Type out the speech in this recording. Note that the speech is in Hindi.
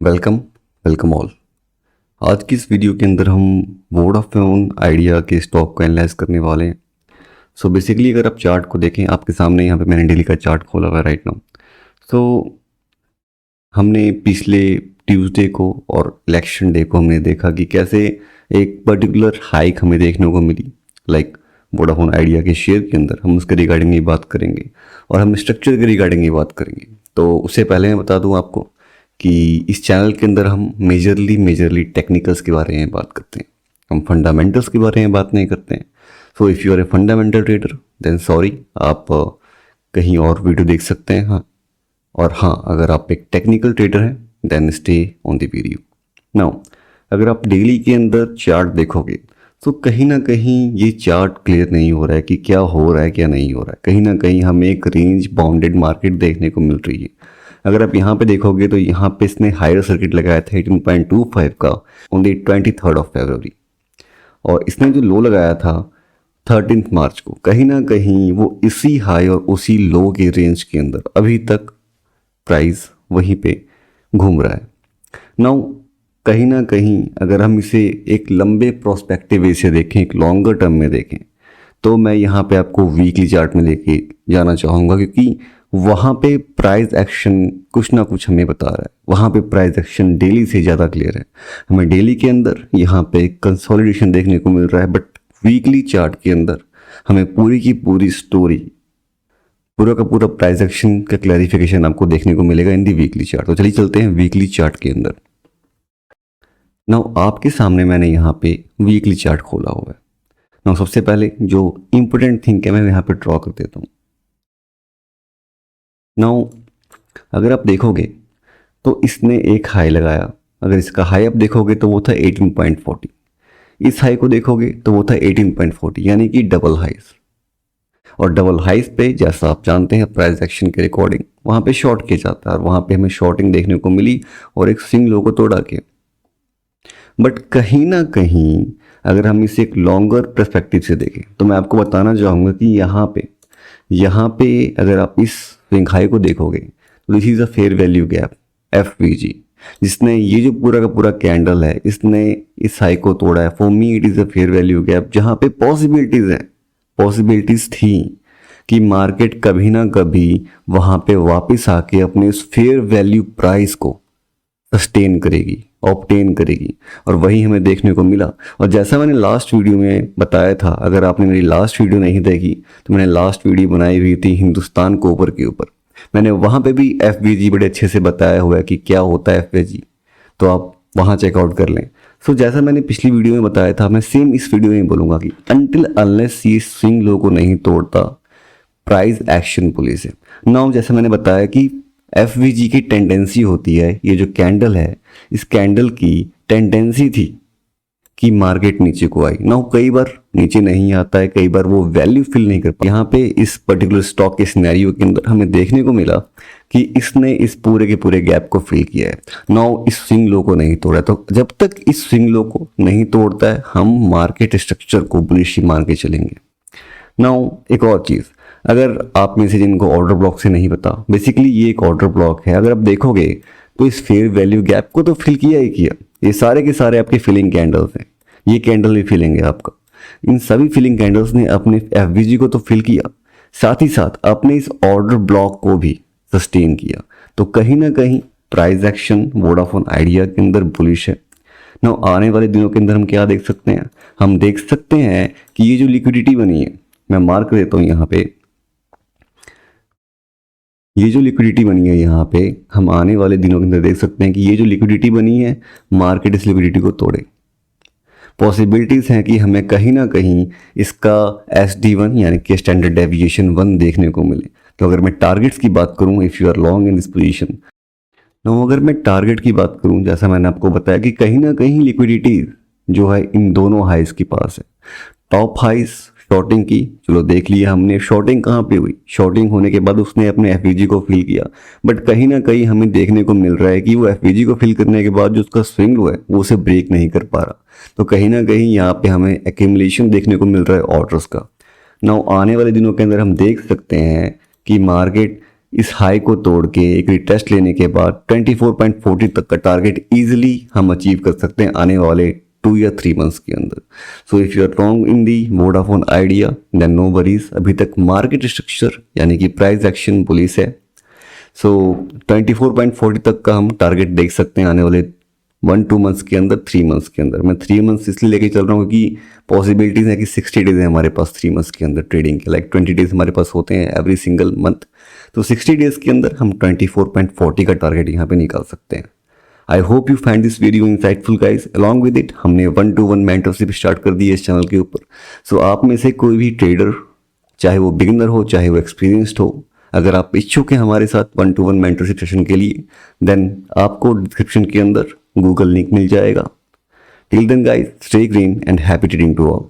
Welcome welcome all. आज की इस वीडियो के अंदर हम वोडाफोन आइडिया के स्टॉक को एनालाइज करने वाले हैं। सो बेसिकली अगर आप चार्ट को देखें, आपके सामने यहाँ पे मैंने डेली का चार्ट खोला हुआ है राइट नाउ। सो हमने पिछले ट्यूसडे को और इलेक्शन डे को हमने देखा कि कैसे एक पर्टिकुलर हाइक हमें देखने को मिली लाइक वोडाफोन आइडिया के शेयर के अंदर। हम उसके रिगार्डिंग ही बात करेंगे और हम स्ट्रक्चर के रिगार्डिंग ही बात करेंगे। तो उससे पहले मैं बता दूं आपको कि इस चैनल के अंदर हम मेजरली टेक्निकल्स के बारे में बात करते हैं, हम फंडामेंटल्स के बारे में बात नहीं करते हैं। So if you are a fundamental trader then sorry, आप कहीं और वीडियो देख सकते हैं। हाँ, और हाँ, अगर आप एक टेक्निकल ट्रेडर हैं then stay on the video. Now अगर आप डेली के अंदर चार्ट देखोगे तो कहीं ना कहीं ये चार्ट क्लियर नहीं हो रहा है कि क्या हो रहा है क्या नहीं हो रहा है। कहीं ना कहीं हमें एक रेंज बाउंडेड मार्केट देखने को मिल रही है। अगर आप यहाँ पे देखोगे तो यहाँ पे इसने हायर सर्किट लगाया था 18.25 का on the 23rd of February, और इसने जो लो लगाया था 13 मार्च को, कहीं ना कहीं वो इसी हाई और उसी लो के रेंज के अंदर अभी तक प्राइस वहीं पे घूम रहा है। नाउ कहीं ना कहीं अगर हम इसे एक लंबे प्रोस्पेक्टिव वे से देखें, एक लॉन्गर टर्म में देखें, तो मैं यहाँ पे आपको वीकली चार्ट में लेके जाना चाहूँगा, क्योंकि वहाँ पे प्राइस एक्शन कुछ ना कुछ हमें बता रहा है। वहाँ पे प्राइस एक्शन डेली से ज़्यादा क्लियर है। हमें डेली के अंदर यहाँ पे कंसोलिडेशन देखने को मिल रहा है, बट वीकली चार्ट के अंदर हमें पूरी की पूरी स्टोरी, पूरा का पूरा प्राइस एक्शन का क्लैरिफिकेशन आपको देखने को मिलेगा इन दी वीकली चार्ट। तो चलिए चलते हैं वीकली चार्ट के अंदर। नाउ आपके सामने मैंने यहाँ पे वीकली चार्ट खोला हुआ है। नाउ सबसे पहले जो इंपॉर्टेंट थिंग है मैं यहाँ पे ड्रॉ कर देता हूँ। नाउ अगर आप देखोगे तो इसने एक हाई लगाया। अगर इसका हाई आप देखोगे तो वो था 18.40, इस हाई को देखोगे तो वो था 18.40, यानी कि डबल हाइज। और डबल हाइज पे जैसा आप जानते हैं प्राइस एक्शन के रिकॉर्डिंग वहाँ पे शॉर्ट किया जाता है, और वहाँ पे हमें शॉर्टिंग देखने को मिली और एक स्विंग लो को तोड़ा के। बट कहीं ना कहीं अगर हम इसे एक लॉन्गर पर्सपेक्टिव से देखें तो मैं आपको बताना चाहूँगा कि यहाँ पे अगर आप इस स्विंग हाई को देखोगे तो this is a fair value gap FVG, जिसने ये जो पूरा का पूरा कैंडल है इसने इस हाई को तोड़ा है। For me it is a fair value gap, जहाँ पे पॉसिबिलिटीज़ थी कि मार्केट कभी ना कभी वहाँ पे वापस आके अपने उस फेयर वैल्यू प्राइस को सस्टेन करेगी, ऑब्टेन करेगी, और वही हमें देखने को मिला। और जैसा मैंने लास्ट वीडियो में बताया था, अगर आपने मेरी लास्ट वीडियो नहीं देखी तो मैंने लास्ट वीडियो बनाई हुई थी हिंदुस्तान कॉपर के ऊपर। मैंने वहाँ पे भी FVG बड़े अच्छे से बताया हुआ है कि क्या होता है FVG, तो आप वहाँ चेकआउट कर लें। सो जैसा मैंने पिछली वीडियो में बताया था, मैं सेम इस वीडियो में बोलूँगा कि अनटिल अनलेस ये स्विंग लो को नहीं तोड़ता प्राइस एक्शन पुलिस है। नाउ जैसे मैंने बताया कि FVG की टेंडेंसी होती है, ये जो कैंडल है इस कैंडल की टेंडेंसी थी कि मार्केट नीचे को आई। नाउ कई बार नीचे नहीं आता है, कई बार वो वैल्यू फिल नहीं कर पाता। यहाँ पे इस पर्टिकुलर स्टॉक के सिनेरियो के अंदर हमें देखने को मिला कि इसने इस पूरे के पूरे गैप को फिल किया है। नाउ इस स्विंग लो को नहीं तोड़ा, तो जब तक इस स्विंग लो को नहीं तोड़ता है हम मार्केट स्ट्रक्चर को बुलिश मान के चलेंगे। नाउ एक और चीज़, अगर आप में से जिनको ऑर्डर ब्लॉक से नहीं पता, बेसिकली ये एक ऑर्डर ब्लॉक है। अगर आप देखोगे तो इस फेयर वैल्यू गैप को तो फिल किया ही किया। ये सारे के सारे आपके फिलिंग कैंडल्स हैं, ये कैंडल भी फिलिंग है आपका। इन सभी फिलिंग कैंडल्स ने अपने FVG को तो फिल किया, साथ ही साथ अपने इस ऑर्डर ब्लॉक को भी सस्टेन किया। तो कहीं ना कहीं प्राइस एक्शन वोडाफोन आइडिया के अंदर बुलिश है। ना आने वाले दिनों के अंदर हम क्या देख सकते हैं, हम देख सकते हैं कि ये जो लिक्विडिटी बनी है, मैं मार्क देता हूँ यहाँ पे, ये जो लिक्विडिटी बनी है यहाँ पे हम आने वाले दिनों के अंदर देख सकते हैं कि ये जो लिक्विडिटी बनी है मार्केट इस लिक्विडिटी को तोड़े। पॉसिबिलिटीज़ हैं कि हमें कहीं ना कहीं इसका SD1 यानी कि स्टैंडर्ड डेविएशन 1 देखने को मिले। तो अगर मैं टारगेट्स की बात करूँ, if you are long in this position, तो अगर मैं टारगेट की बात करूँ, जैसा मैंने आपको बताया कि कहीं ना कहीं लिक्विडिटी जो है इन दोनों हाइज के पास है। टॉप हाइज शॉर्टिंग की, चलो देख लिया हमने। शॉर्टिंग कहाँ पे हुई, शॉर्टिंग होने के बाद उसने अपने FVG को फिल किया, बट कहीं ना कहीं हमें देखने को मिल रहा है कि वो FVG को फिल करने के बाद जो उसका स्विंग लो है वो उसे ब्रेक नहीं कर पा रहा। तो कहीं ना कहीं यहाँ पे हमें एक्यूमुलेशन देखने को मिल रहा है ऑर्डर्स का। नाउ आने वाले दिनों के अंदर हम देख सकते हैं कि मार्केट इस हाई को तोड़ के एक रिटेस्ट लेने के बाद 24.40 तक का टारगेट इजीली हम अचीव कर सकते हैं आने वाले 2 या 3 मंथ्स के अंदर। So if you are wrong in the Vodafone Idea then no worries, अभी तक मार्केट स्ट्रक्चर यानी कि प्राइस एक्शन बुलिश है। सो 24.40 तक का हम टारगेट देख सकते हैं आने वाले 1-2 मंथ्स के अंदर, 3 मंथ्स के अंदर। मैं 3 मंथ्स इसलिए लेके चल रहा हूँ क्योंकि पॉसिबिलिटीज़ है कि 60 डेज है हमारे पास 3 मंथ्स के अंदर ट्रेडिंग के, लाइक 20 डेज हमारे पास होते हैं एवरी सिंगल मंथ। तो 60 डेज के अंदर हम 24.40 का टारगेट यहाँ पे निकाल सकते हैं। I hope you find this video insightful guys. Along with it हमने 1-to-1 मेंटरशिप स्टार्ट कर दी है इस चैनल के ऊपर। सो आप में से कोई भी ट्रेडर, चाहे वो बिगिनर हो चाहे वो एक्सपीरियंस्ड हो, अगर आप इच्छुक हैं हमारे साथ 1-to-1 मेंटरशिप सेशन के लिए, देन आपको डिस्क्रिप्शन के अंदर गूगल लिंक मिल जाएगा। Till then guys, stay green and happy trading to all.